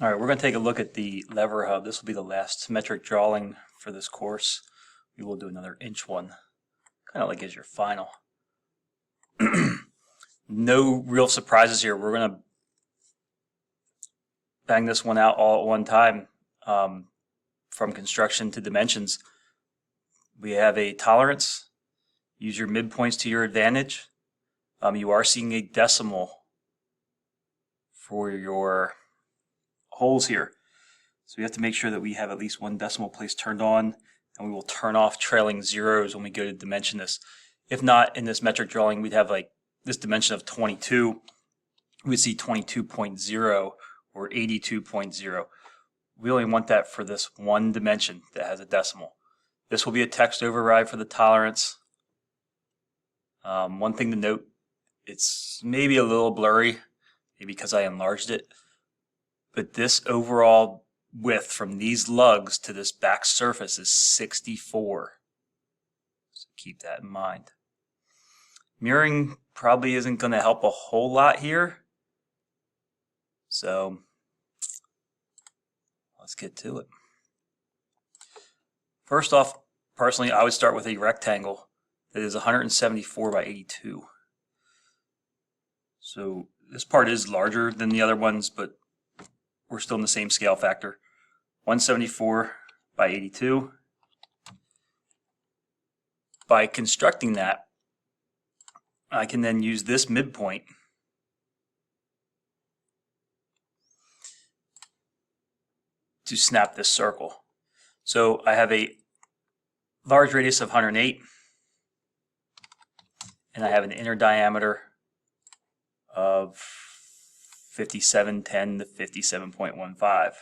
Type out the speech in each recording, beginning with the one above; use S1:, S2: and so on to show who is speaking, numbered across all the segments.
S1: All right, we're going to take a look at the lever hub. This will be the last metric drawing for this course. We will do another inch one, kind of like as your final. No real surprises here. We're going to bang this one out all at one time, from construction to dimensions. We have a tolerance. Use your midpoints to your advantage. You are seeing a decimal for your holes here. So we have to make sure that we have at least one decimal place turned on, and we will turn off trailing zeros when we go to dimension this. If not, in this metric drawing, we'd have like this dimension of 22. We'd see 22.0 or 82.0. We only want that for this one dimension that has a decimal. This will be a text override for the tolerance. One thing to note, it's maybe a little blurry, maybe because I enlarged it, but this overall width from these lugs to this back surface is 64. So keep that in mind. Mirroring probably isn't going to help a whole lot here. So let's get to it. First off, personally, I would start with a rectangle that is 174 by 82. So this part is larger than the other ones, but we're still in the same scale factor. 174 by 82. By constructing that, I can then use this midpoint to snap this circle. So I have a large radius of 108, and I have an inner diameter of 5710 to 57.15.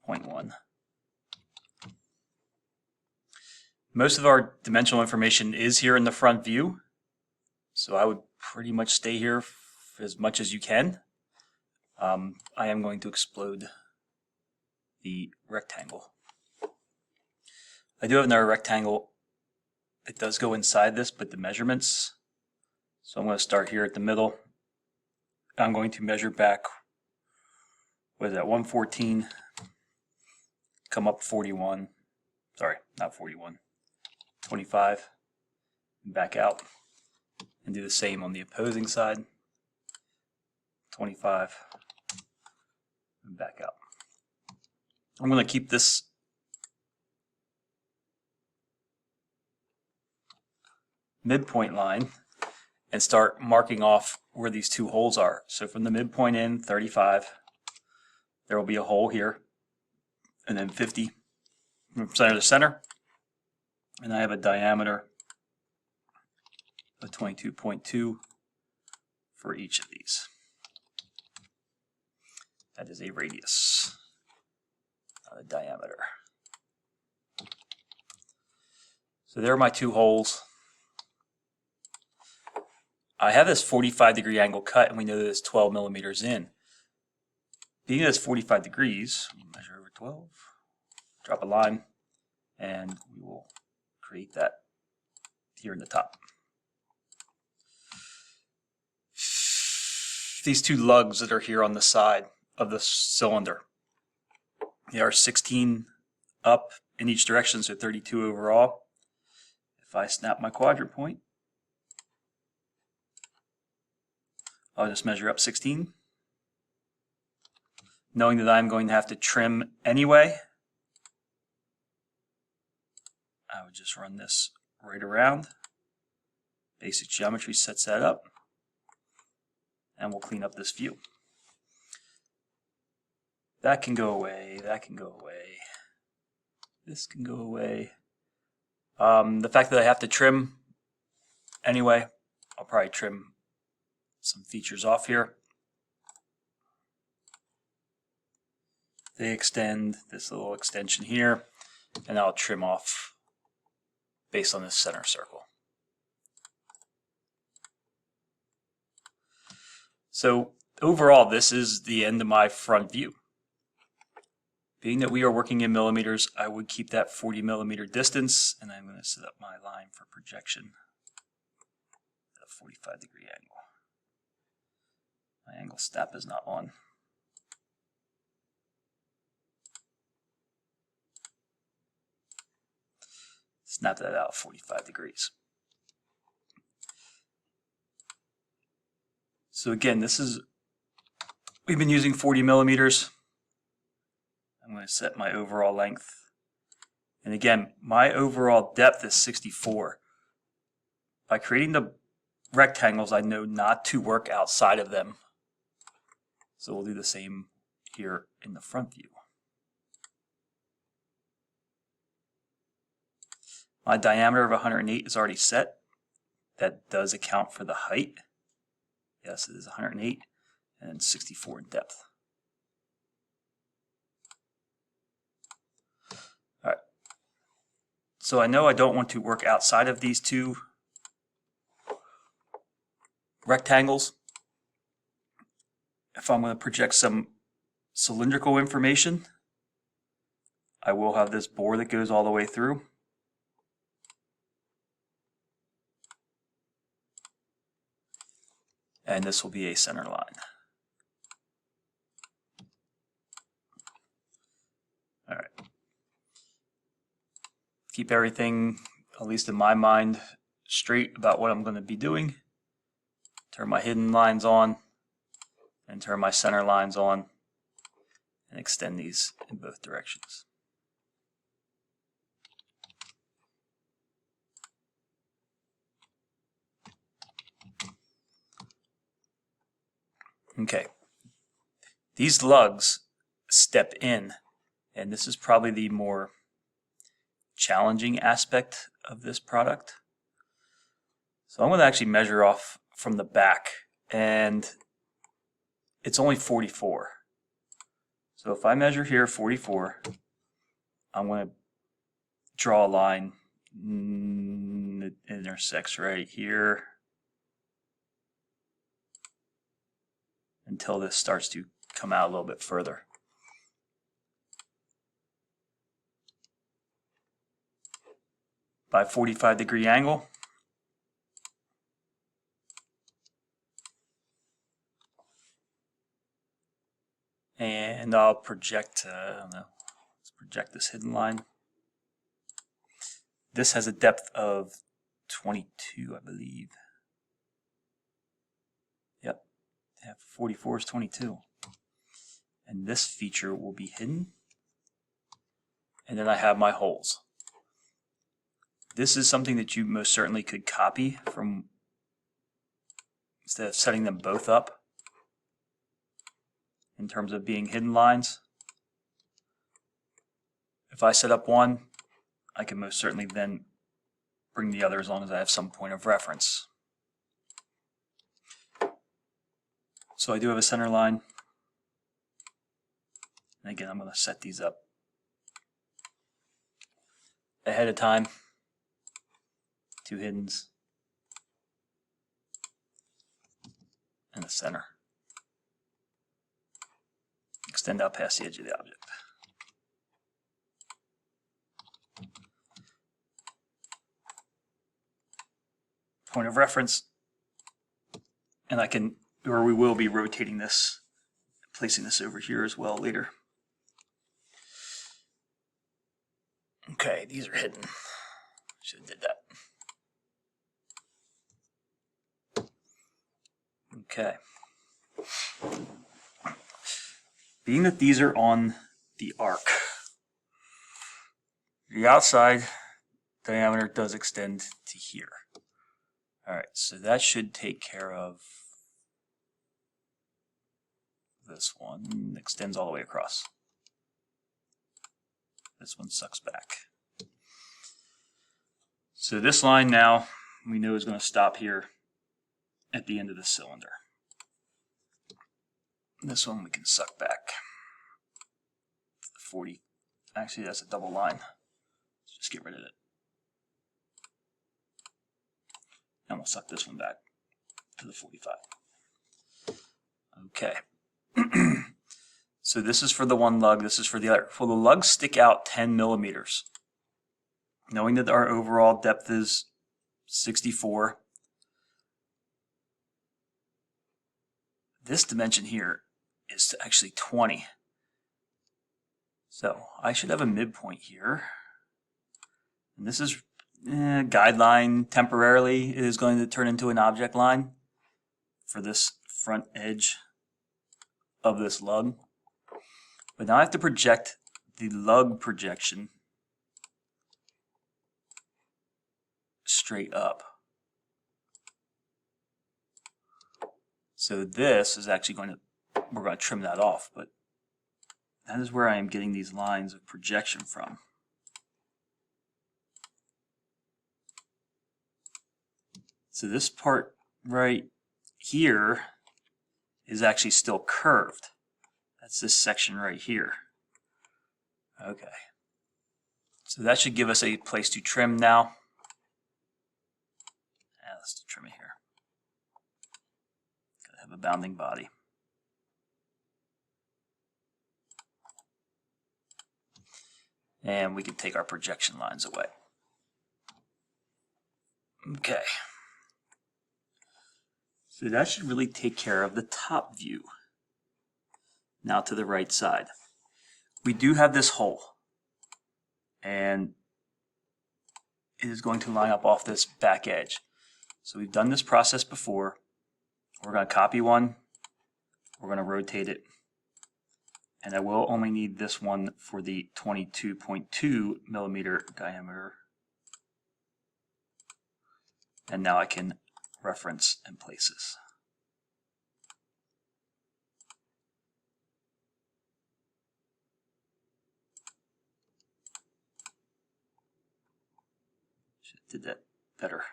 S1: 0.1. Most of our dimensional information is here in the front view, so I would pretty much stay here as much as you can. I am going to explode the rectangle. I do have another rectangle. It does go inside this, but the measurements. So I'm going to start here at the middle. I'm going to measure back, what is that, 114, come up 41, sorry, not 41, 25, and back out, and do the same on the opposing side, 25, and back out. I'm going to keep this midpoint line and start marking off where these two holes are. So from the midpoint in, 35, there will be a hole here, and then 50 from center to center. And I have a diameter of 22.2 for each of these. That is a radius, not a diameter. So there are my two holes. I have this 45-degree angle cut, and we know that it's 12 millimeters in. Being that it's 45 degrees, we'll measure over 12, drop a line, and we will create that here in the top. These two lugs that are here on the side of the cylinder, they are 16 up in each direction, so 32 overall. If I snap my quadrant point, I'll just measure up 16. Knowing that I'm going to have to trim anyway, I would just run this right around. Basic geometry sets that up, and we'll clean up this view. That can go away, that can go away, this can go away. The fact that I have to trim anyway, I'll probably trim some features off here. They extend, this little extension here, and I'll trim off based on this center circle. So overall, this is the end of my front view. Being that we are working in millimeters, I would keep that 40 millimeter distance, and I'm going to set up my line for projection at a 45-degree angle. My angle the snap is not on. Snap that out 45 degrees. So again, we've been using 40 millimeters. I'm going to set my overall length. And again, my overall depth is 64. By creating the rectangles, I know not to work outside of them. So we'll do the same here in the front view. My diameter of 108 is already set. That does account for the height. Yes, it is 108 and 64 in depth. All right. So I know I don't want to work outside of these two rectangles. If I'm going to project some cylindrical information, I will have this bore that goes all the way through. And this will be a center line. All right. Keep everything, at least in my mind, straight about what I'm going to be doing. Turn my hidden lines on and turn my center lines on and extend these in both directions. Okay, these lugs step in, and this is probably the more challenging aspect of this product. So I'm going to actually measure off from the back, and it's only 44. So if I measure here 44, I'm going to draw a line that intersects right here until this starts to come out a little bit further. By 45-degree angle. And I'll project, I don't know, let's project this hidden line. This has a depth of 22, I believe. Yep, 44 is 22. And this feature will be hidden. And then I have my holes. This is something that you most certainly could copy from, instead of setting them both up in terms of being hidden lines. If I set up one, I can most certainly then bring the other as long as I have some point of reference. So I do have a center line. And again, I'm going to set these up ahead of time. Two hiddens and the center. Extend out past the edge of the object. Point of reference, and I can, or we will be rotating this, placing this over here as well later. Okay, these are hidden. Should have did that. Okay. Being that these are on the arc, the outside diameter does extend to here. All right, so that should take care of this one. Extends all the way across. This one sucks back. So this line now we know is going to stop here at the end of the cylinder. This one we can suck back. 40. Actually, that's a double line. Let's just get rid of it. And we'll suck this one back to the 45. Okay. So this is for the one lug, this is for the other. Will the lugs stick out 10 millimeters? Knowing that our overall depth is 64, this dimension here is actually 20. So I should have a midpoint here. And this is guideline. Temporarily it is going to turn into an object line for this front edge of this lug. But now I have to project the lug projection straight up. So this is actually we're going to trim that off, but that is where I am getting these lines of projection from. So this part right here is actually still curved. That's this section right here. Okay. So that should give us a place to trim now. Let's do trim it here. Gotta have a bounding body. And we can take our projection lines away. Okay. So that should really take care of the top view. Now to the right side. We do have this hole. And it is going to line up off this back edge. So we've done this process before. We're going to copy one. We're going to rotate it. And I will only need this one for the 22.2 millimeter diameter. And now I can reference and place this. Should have did that better.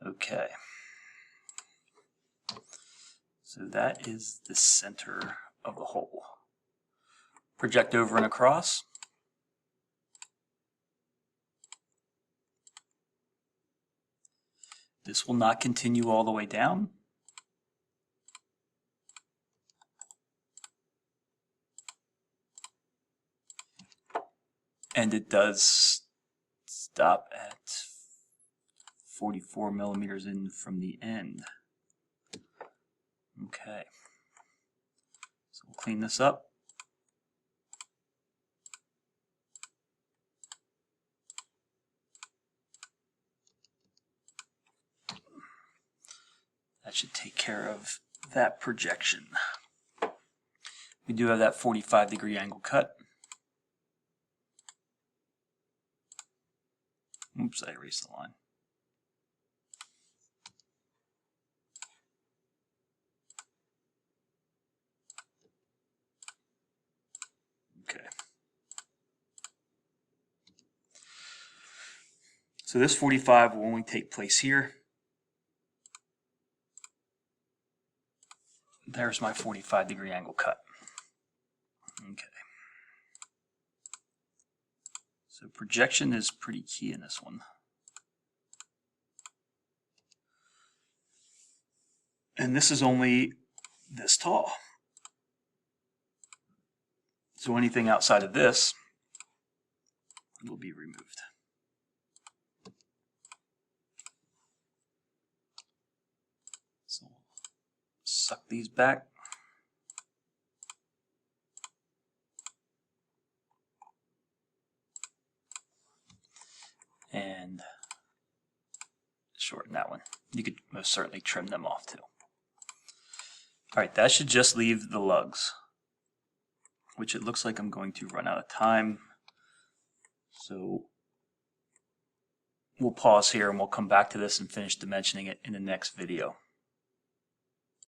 S1: Okay. So that is the center of the hole. Project over and across. This will not continue all the way down. And it does stop at 44 millimeters in from the end. Okay. So we'll clean this up. That should take care of that projection. We do have that 45-degree angle cut. Oops, I erased the line. Okay. So this 45 will only take place here. There's my 45-degree angle cut. Okay. So projection is pretty key in this one. And this is only this tall. So anything outside of this will be removed. So suck these back. And shorten that one. You could most certainly trim them off too. Alright, that should just leave the lugs, which it looks like I'm going to run out of time. So we'll pause here and we'll come back to this and finish dimensioning it in the next video.